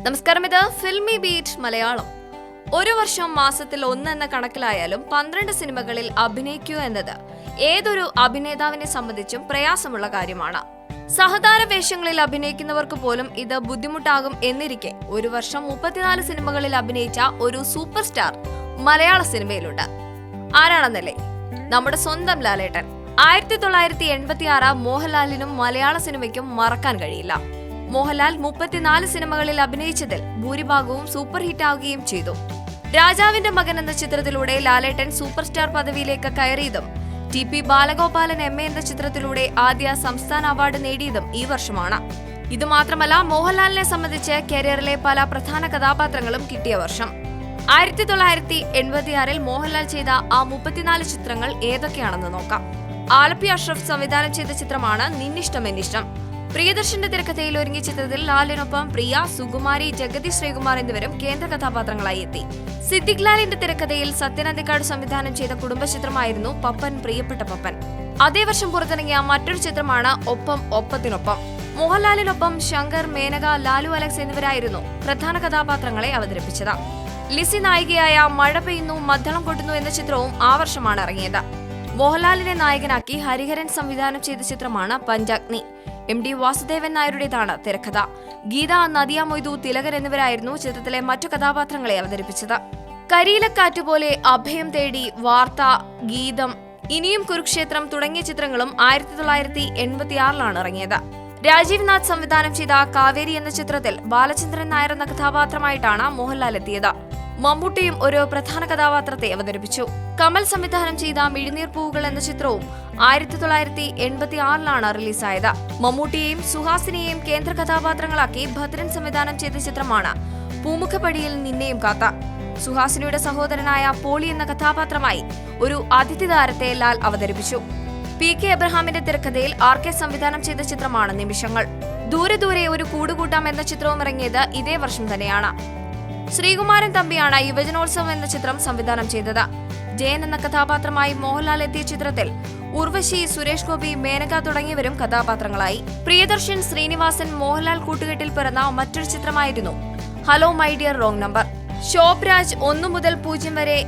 നമസ്കാരം, ഇത് filmy beat Malayalam. ഒരു വർഷം മാസത്തിൽ 1 എന്ന കണക്കിലായാലും 12 സിനിമകളിൽ അഭിനയിക്കുക എന്നത് ഏതൊരു അഭിനേതാവിനെ സംബന്ധിച്ചും പ്രയാസമുള്ള കാര്യമാണ്. സഹതാര വേഷങ്ങളിൽ അഭിനയിക്കുന്നവർക്ക് പോലും ഇത് ബുദ്ധിമുട്ടാകും എന്നിരിക്കെ ഒരു വർഷം 34 സിനിമകളിൽ അഭിനയിച്ച ഒരു സൂപ്പർ സ്റ്റാർ മലയാള സിനിമയിലുണ്ട്. ആരാണെന്നല്ലേ? നമ്മുടെ സ്വന്തം ലാലേട്ടൻ. 1986 മോഹൻലാലിനും മലയാള സിനിമയ്ക്കും മറക്കാൻ കഴിയില്ല. മോഹൻലാൽ 34 സിനിമകളിൽ അഭിനയിച്ചതിൽ ഭൂരിഭാഗവും സൂപ്പർ ഹിറ്റ് ആവുകയും ചെയ്തു. രാജാവിന്റെ മകൻ എന്ന ചിത്രത്തിലൂടെ ലാലേട്ടൻ സൂപ്പർ സ്റ്റാർ പദവിയിലേക്ക് കയറിയതും TP ബാലഗോപാലൻ MA എന്ന ചിത്രത്തിലൂടെ ആദ്യ സംസ്ഥാന അവാർഡ് നേടിയതും ഈ വർഷമാണ്. ഇതുമാത്രമല്ല, മോഹൻലാലിനെ സംബന്ധിച്ച് കരിയറിലെ പല പ്രധാന കഥാപാത്രങ്ങളും കിട്ടിയ വർഷം. 1986 മോഹൻലാൽ ചെയ്ത ആ 34 ചിത്രങ്ങൾ ഏതൊക്കെയാണെന്ന് നോക്കാം. ആലപ്പി അഷ്റഫ് സംവിധാനം ചെയ്ത ചിത്രമാണ് നിന്നിഷ്ടം എന്നിഷ്ടം. പ്രിയദർശന്റെ തിരക്കഥയിൽ ഒരുങ്ങിയ ചിത്രത്തിൽ ലാലിനൊപ്പം പ്രിയ, സുകുമാരി, ജഗതി ശ്രീകുമാർ എന്നിവരും കേന്ദ്ര കഥാപാത്രങ്ങളായി എത്തി. സിദ്ദിഖ് ലാലിന്റെ തിരക്കഥയിൽ സത്യനന്ദിക്കാട് സംവിധാനം ചെയ്ത കുടുംബ ചിത്രമായിരുന്നു പപ്പൻ പ്രിയപ്പെട്ട പപ്പൻ. അതേ വർഷം പുറത്തിറങ്ങിയ മറ്റൊരു ചിത്രമാണ് ഒപ്പം ഒപ്പത്തിനൊപ്പം. മോഹൻലാലിനൊപ്പം ശങ്കർ, മേനക, ലാലു അലക്സ് എന്നിവരായിരുന്നു പ്രധാന കഥാപാത്രങ്ങളെ അവതരിപ്പിച്ചത്. ലിസി നായികയായ മഴ പെയ്യുന്നു മദ്ദളം കൊട്ടുന്നു എന്ന ചിത്രവും ആ വർഷമാണ് ഇറങ്ങിയത്. മോഹൻലാലിനെ നായകനാക്കി ഹരിഹരൻ സംവിധാനം ചെയ്ത ചിത്രമാണ് പഞ്ചാഗ്നി. MD വാസുദേവൻ നായരുടേതാണ് തിരക്കഥ. ഗീത, നദിയ മൊയ്തു, തിലകൻ എന്നിവരായിരുന്നു ചിത്രത്തിലെ മറ്റു കഥാപാത്രങ്ങളെ അവതരിപ്പിച്ചത്. കരിയിലക്കാറ്റ് പോലെ, അഭയം തേടി, വാർത്ത, ഗീതം, ഇനിയും കുരുക്ഷേത്രം തുടങ്ങിയ ചിത്രങ്ങളും 1986 ഇറങ്ങിയത്. രാജീവ് നാഥ് സംവിധാനം ചെയ്ത കാവേരി എന്ന ചിത്രത്തിൽ ബാലചന്ദ്രൻ നായർ എന്ന കഥാപാത്രമായിട്ടാണ് മോഹൻലാൽ എത്തിയത്. മമ്മൂട്ടിയും ഒരു പ്രധാന കഥാപാത്രത്തെ അവതരിപ്പിച്ചു. കമൽ സംവിധാനം ചെയ്ത മിഴിനീർ പൂവുകൾ എന്ന ചിത്രവും 1986 റിലീസായത്. മമ്മൂട്ടിയെയും സുഹാസിനെയും കേന്ദ്ര കഥാപാത്രങ്ങളാക്കി ഭദ്രൻ സംവിധാനം ചെയ്ത ചിത്രമാണ് പൂമുഖപ്പടിയിൽ നിന്നെയും കാത്ത. സുഹാസിനിയുടെ സഹോദരനായ പോളി എന്ന കഥാപാത്രമായി ഒരു അതിഥി താരത്തെ ലാൽ അവതരിപ്പിച്ചു. PK എബ്രഹാമിന്റെ തിരക്കഥയിൽ RK സംവിധാനം ചെയ്ത ചിത്രമാണ് നിമിഷങ്ങൾ. ദൂരെ ദൂരെ ഒരു കൂടുകൂട്ടാം എന്ന ചിത്രവും ഇറങ്ങിയത് ഇതേ വർഷം തന്നെയാണ്. ശ്രീകുമാരൻ തമ്പിയാണ് യുവജനോത്സവം എന്ന ചിത്രം സംവിധാനം ചെയ്തത്. ജയൻ എന്ന കഥാപാത്രമായി മോഹൻലാൽ എത്തിയ ചിത്രത്തിൽ ഉർവശി, സുരേഷ് ഗോപി, മേനക തുടങ്ങിയവരും കഥാപാത്രങ്ങളായി. പ്രിയദർശൻ, ശ്രീനിവാസൻ, മോഹൻലാൽ കൂട്ടുകെട്ടിൽ പിറന്ന മറ്റൊരു ചിത്രമായിരുന്നു hello my dear wrong number. Shobh Raj, 1 മുതൽ 0 വരെ,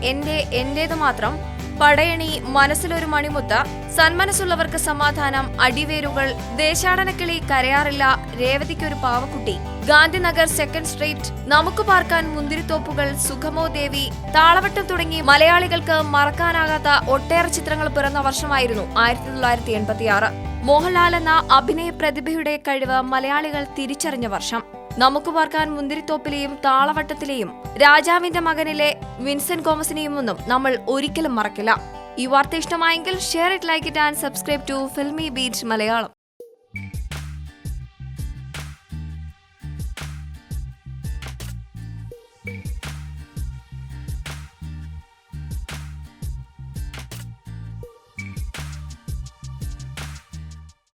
എന്റേത് മാത്രം, പടയണി, മനസ്സിലൊരു മണിമുത്ത്, സന്മനസ്സുള്ളവർക്ക് സമാധാനം, അടിവേരുകൾ, ദേശാടനക്കിളി, കരയാറില്ല, രേവതിക്കൊരു പാവക്കുട്ടി, ഗാന്ധിനഗർ, സെക്കൻഡ് സ്ട്രീറ്റ്, നമുക്ക് പാർക്കാൻ മുന്തിരിത്തോപ്പുകൾ, സുഖമോ ദേവി, താളവട്ടം തുടങ്ങി മലയാളികൾക്ക് മറക്കാനാകാത്ത ഒട്ടേറെ ചിത്രങ്ങൾ പിറന്ന വർഷമായിരുന്നു 1986. മോഹൻലാൽ എന്ന അഭിനയ പ്രതിഭയുടെ കഴിവ് മലയാളികൾ തിരിച്ചറിഞ്ഞ വർഷം. നമുക്ക് പാർക്കാൻ മുന്തിരിത്തോപ്പിലെയും താളവട്ടത്തിലെയും രാജാവിന്റെ മകനിലെ വിൻസെന്റ് കോമസിനെയും ഒന്നും നമ്മൾ ഒരിക്കലും മറക്കില്ല. ഈ വാർത്ത ഇഷ്ടമായെങ്കിൽ share it, like it and subscribe to Filmibeat Malayalam.